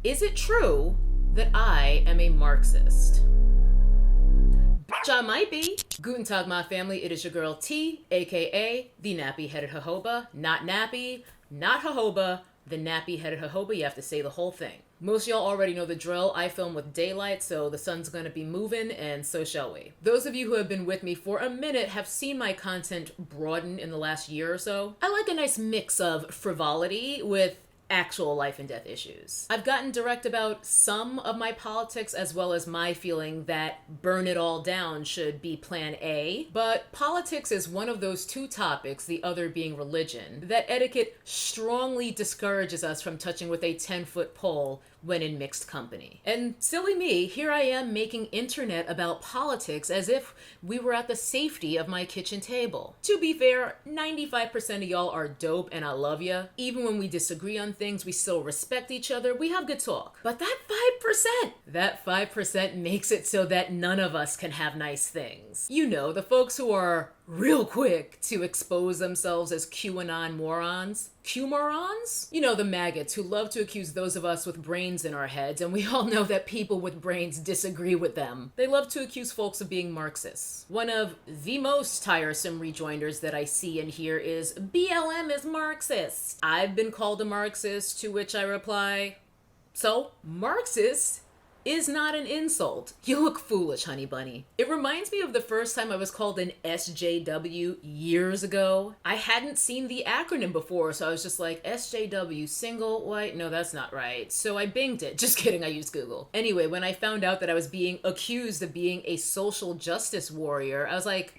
Is it true that I am a Marxist? Bitch, I might be. Guten Tag, my family. It is your girl T, aka the nappy-headed jojoba. Not nappy, not jojoba, the nappy-headed jojoba. You have to say the whole thing. Most of y'all already know the drill. I film with daylight, so the sun's gonna be moving, and so shall we. Those of you who have been with me for a minute have seen my content broaden in the last year or so. I like a nice mix of frivolity with actual life and death issues. I've gotten direct about some of my politics as well as my feeling that burn it all down should be plan A, but politics is one of those two topics, the other being religion, that etiquette strongly discourages us from touching with a 10-foot pole when in mixed company. And silly me, here I am making internet about politics as if we were at the safety of my kitchen table. To be fair, 95% of y'all are dope and I love ya. Even when we disagree on things, we still respect each other, we have good talk. But that 5% makes it so that none of us can have nice things. You know, the folks who are real quick to expose themselves as QAnon morons. Q-morons? You know, the maggots who love to accuse those of us with brains in our heads, and we all know that people with brains disagree with them. They love to accuse folks of being Marxists. One of the most tiresome rejoinders that I see and hear is, BLM is Marxist. I've been called a Marxist, to which I reply, so, Marxist is not an insult. You look foolish, honey bunny. It reminds me of the first time I was called an SJW years ago. I hadn't seen the acronym before, so I was just like, SJW, single, white? No, that's not right. So I binged it. Just kidding, I used Google. Anyway, when I found out that I was being accused of being a social justice warrior, I was like,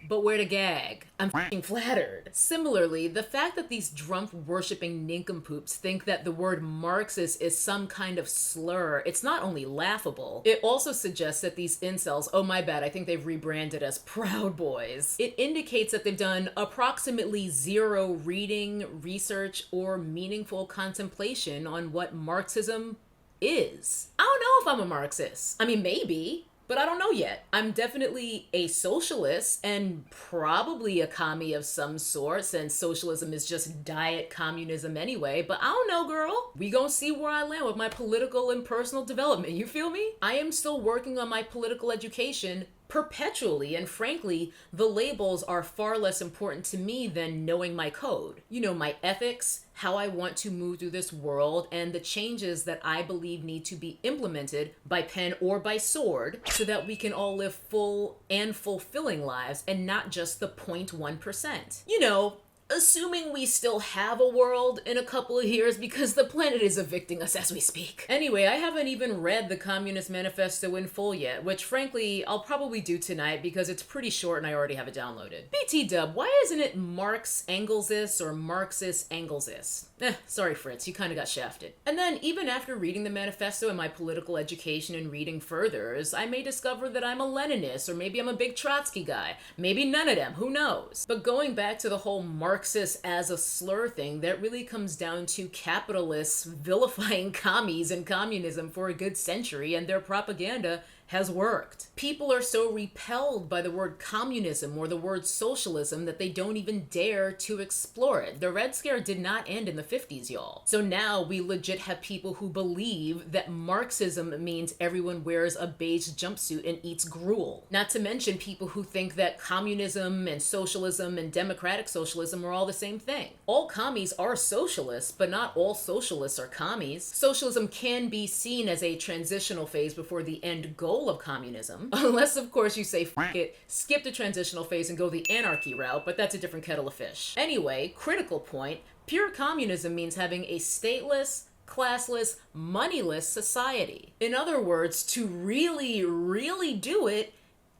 but where to gag? I'm f***ing flattered. Similarly, the fact that these Trump-worshipping nincompoops think that the word Marxist is some kind of slur, it's not only laughable, it also suggests that these incels, oh my bad, I think they've rebranded as Proud Boys. It indicates that they've done approximately zero reading, research, or meaningful contemplation on what Marxism is. I don't know if I'm a Marxist. I mean, maybe. But I don't know yet. I'm definitely a socialist and probably a commie of some sort, since socialism is just diet communism anyway, but I don't know, girl. We gonna see where I land with my political and personal development, you feel me? I am still working on my political education perpetually, and frankly, the labels are far less important to me than knowing my code. You know, my ethics, how I want to move through this world, and the changes that I believe need to be implemented by pen or by sword so that we can all live full and fulfilling lives and not just the 0.1%. You know, assuming we still have a world in a couple of years because the planet is evicting us as we speak. Anyway, I haven't even read the Communist Manifesto in full yet, which frankly, I'll probably do tonight because it's pretty short and I already have it downloaded. BT dub, why isn't it Marx Engelsist or Marxist Engelsist? Sorry Fritz, you kind of got shafted. And then even after reading the manifesto and my political education and reading furthers, I may discover that I'm a Leninist or maybe I'm a big Trotsky guy. Maybe none of them, who knows? But going back to the whole Marxist as a slur thing, that really comes down to capitalists vilifying commies and communism for a good century, and their propaganda has worked. People are so repelled by the word communism or the word socialism that they don't even dare to explore it. The Red Scare did not end in the 50s, y'all. So now we legit have people who believe that Marxism means everyone wears a beige jumpsuit and eats gruel. Not to mention people who think that communism and socialism and democratic socialism are all the same thing. All commies are socialists, but not all socialists are commies. Socialism can be seen as a transitional phase before the end goal of communism, unless of course you say f it, skip the transitional phase and go the anarchy route, but that's a different kettle of fish. Anyway, critical point, pure communism means having a stateless, classless, moneyless society. In other words, to really do it,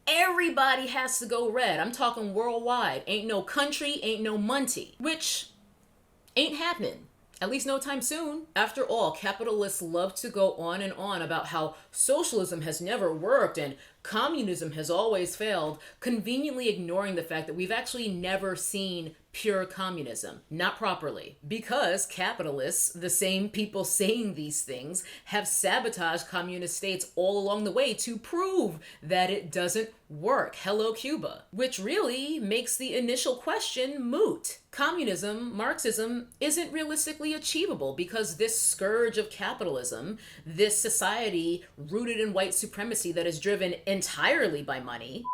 everybody has to go red. I'm talking worldwide. Ain't no country, ain't no munty, which ain't happening. At least no time soon. After all, capitalists love to go on and on about how socialism has never worked and communism has always failed, conveniently ignoring the fact that we've actually never seen pure communism. Not properly. Because capitalists, the same people saying these things, have sabotaged communist states all along the way to prove that it doesn't work. Hello, Cuba. Which really makes the initial question moot. Communism, Marxism, isn't realistically achievable because this scourge of capitalism, this society rooted in white supremacy that is driven entirely by money,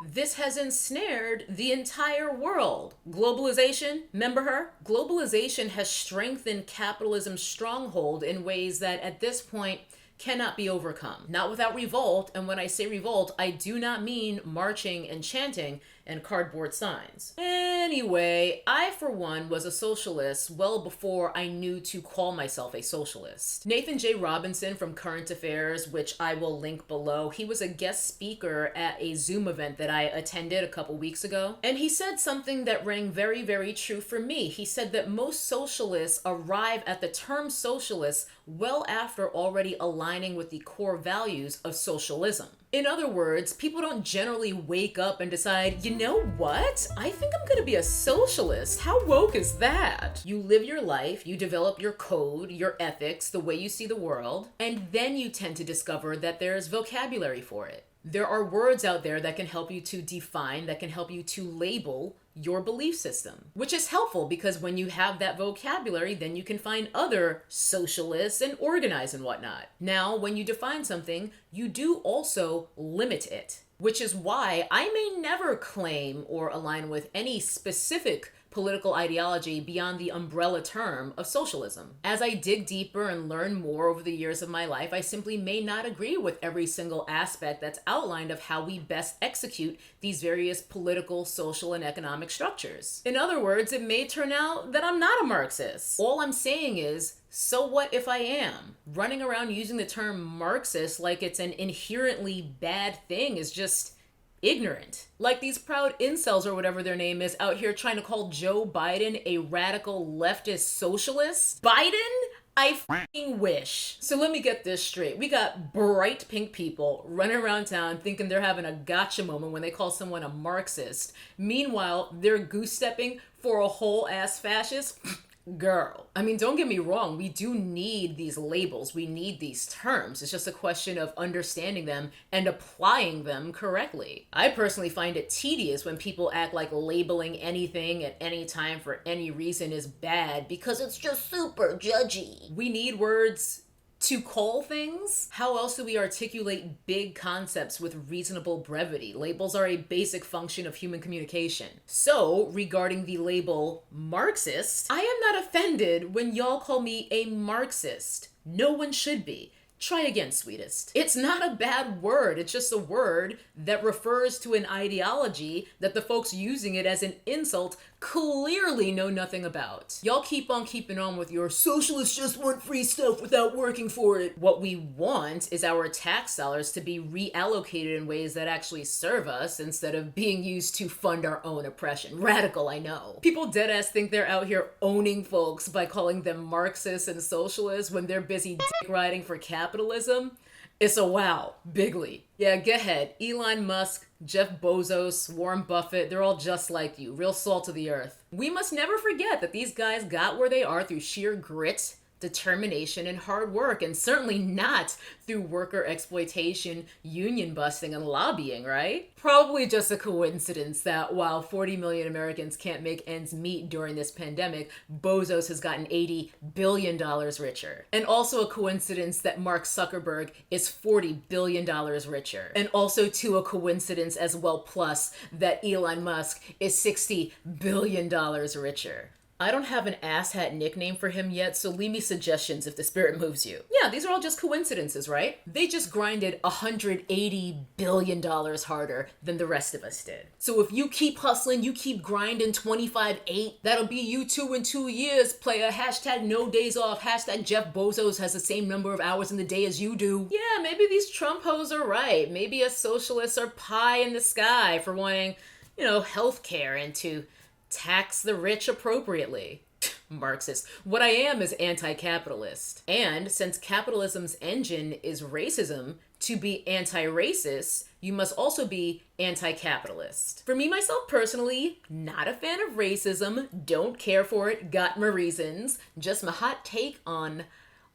this has ensnared the entire world. Globalization, remember her? Globalization has strengthened capitalism's stronghold in ways that at this point cannot be overcome. Not without revolt, and when I say revolt, I do not mean marching and chanting and cardboard signs. Anyway, I for one was a socialist well before I knew to call myself a socialist. Nathan J. Robinson from Current Affairs, which I will link below, he was a guest speaker at a Zoom event that I attended a couple weeks ago, and he said something that rang very, very true for me. He said that most socialists arrive at the term socialist well after already aligning with the core values of socialism. In other words, people don't generally wake up and decide, you know what? I think I'm gonna be a socialist. How woke is that? You live your life, you develop your code, your ethics, the way you see the world, and then you tend to discover that there's vocabulary for it. There are words out there that can help you to define, that can help you to label your belief system, which is helpful because when you have that vocabulary, then you can find other socialists and organize and whatnot. Now, when you define something, you do also limit it, which is why I may never claim or align with any specific political ideology beyond the umbrella term of socialism. As I dig deeper and learn more over the years of my life, I simply may not agree with every single aspect that's outlined of how we best execute these various political, social, and economic structures. In other words, it may turn out that I'm not a Marxist. All I'm saying is, so what if I am? Running around using the term Marxist like it's an inherently bad thing is just ignorant. Like these proud incels or whatever their name is out here trying to call Joe Biden a radical leftist socialist. Biden? I f***ing wish. So let me get this straight. We got bright pink people running around town thinking they're having a gotcha moment when they call someone a Marxist. Meanwhile, they're goose-stepping for a whole ass fascist. Girl. I mean, don't get me wrong. We do need these labels. We need these terms. It's just a question of understanding them and applying them correctly. I personally find it tedious when people act like labeling anything at any time for any reason is bad because it's just super judgy. We need words to call things. How else do we articulate big concepts with reasonable brevity? Labels are a basic function of human communication. So, regarding the label Marxist, I am not offended when y'all call me a Marxist. No one should be. Try again, sweetest. It's not a bad word. It's just a word that refers to an ideology that the folks using it as an insult clearly know nothing about. Y'all keep on keeping on with your socialists just want free stuff without working for it. What we want is our tax dollars to be reallocated in ways that actually serve us instead of being used to fund our own oppression. Radical, I know. People deadass think they're out here owning folks by calling them Marxists and socialists when they're busy dick riding for capitalism. It's a wow. Bigly. Yeah, go ahead. Elon Musk, Jeff Bezos, Warren Buffett, they're all just like you. Real salt of the earth. We must never forget that these guys got where they are through sheer grit, determination, and hard work, and certainly not through worker exploitation, union busting, and lobbying, right? Probably just a coincidence that while 40 million Americans can't make ends meet during this pandemic, Bezos has gotten $80 billion richer. And also a coincidence that Mark Zuckerberg is $40 billion richer. And also too a coincidence as well plus that Elon Musk is $60 billion richer. I don't have an asshat nickname for him yet, so leave me suggestions if the spirit moves you. Yeah, these are all just coincidences, right? They just grinded $180 billion harder than the rest of us did. So if you keep hustling, you keep grinding 25/8, that'll be you too in 2 years, player. Hashtag no days off. Hashtag Jeff Bezos has the same number of hours in the day as you do. Yeah, maybe these Trump hoes are right. Maybe us socialists are pie in the sky for wanting, healthcare and to tax the rich appropriately. Marxist. What I am is anti-capitalist. And since capitalism's engine is racism, to be anti-racist, you must also be anti-capitalist. For me, myself personally, not a fan of racism, don't care for it, got my reasons, just my hot take on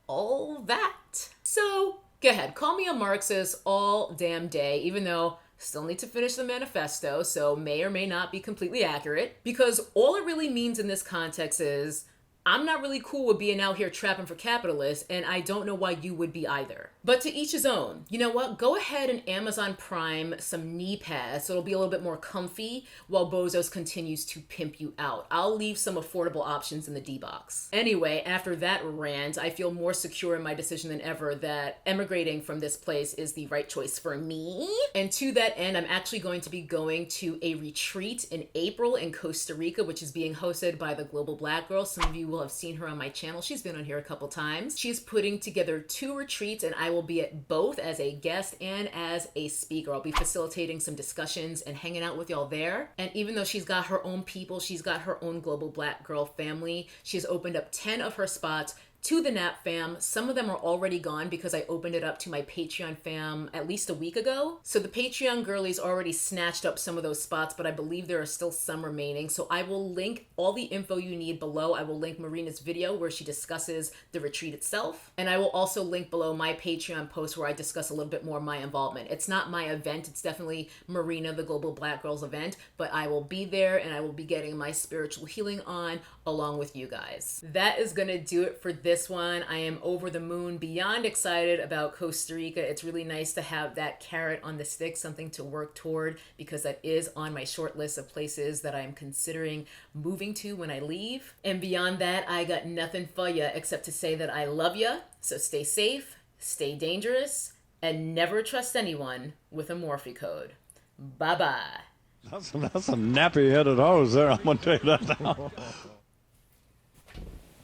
all that. So, go ahead, call me a Marxist all damn day, even though still need to finish the manifesto, so may or may not be completely accurate, because all it really means in this context is I'm not really cool with being out here trapping for capitalists, and I don't know why you would be either. But to each his own. You know what? Go ahead and Amazon Prime some knee pads so it'll be a little bit more comfy while Bozos continues to pimp you out. I'll leave some affordable options in the D-box. Anyway, after that rant, I feel more secure in my decision than ever that emigrating from this place is the right choice for me. And to that end, I'm actually going to be going to a retreat in April in Costa Rica, which is being hosted by the Global Black Girl. Some of you will have seen her on my channel. She's been on here a couple times. She's putting together 2 retreats, and I will be at both as a guest and as a speaker. I'll be facilitating some discussions and hanging out with y'all there. And even though she's got her own people, she's got her own Global Black Girl family, she's opened up 10 of her spots to the Nap fam. Some of them are already gone because I opened it up to my Patreon fam at least a week ago. So the Patreon girlies already snatched up some of those spots, but I believe there are still some remaining. So I will link all the info you need below. I will link Marina's video where she discusses the retreat itself. And I will also link below my Patreon post where I discuss a little bit more of my involvement. It's not my event. It's definitely Marina, the Global Black Girls event, but I will be there and I will be getting my spiritual healing on along with you guys. That is gonna do it for this one. I am over the moon, beyond excited about Costa Rica. It's really nice to have that carrot on the stick, something to work toward, because that is on my short list of places that I'm considering moving to when I leave. And beyond that, I got nothing for you except to say that I love you. So stay safe, stay dangerous, and never trust anyone with a Morphe code. Bye-bye. That's a nappy-headed hose there, I'm going to tell you that now.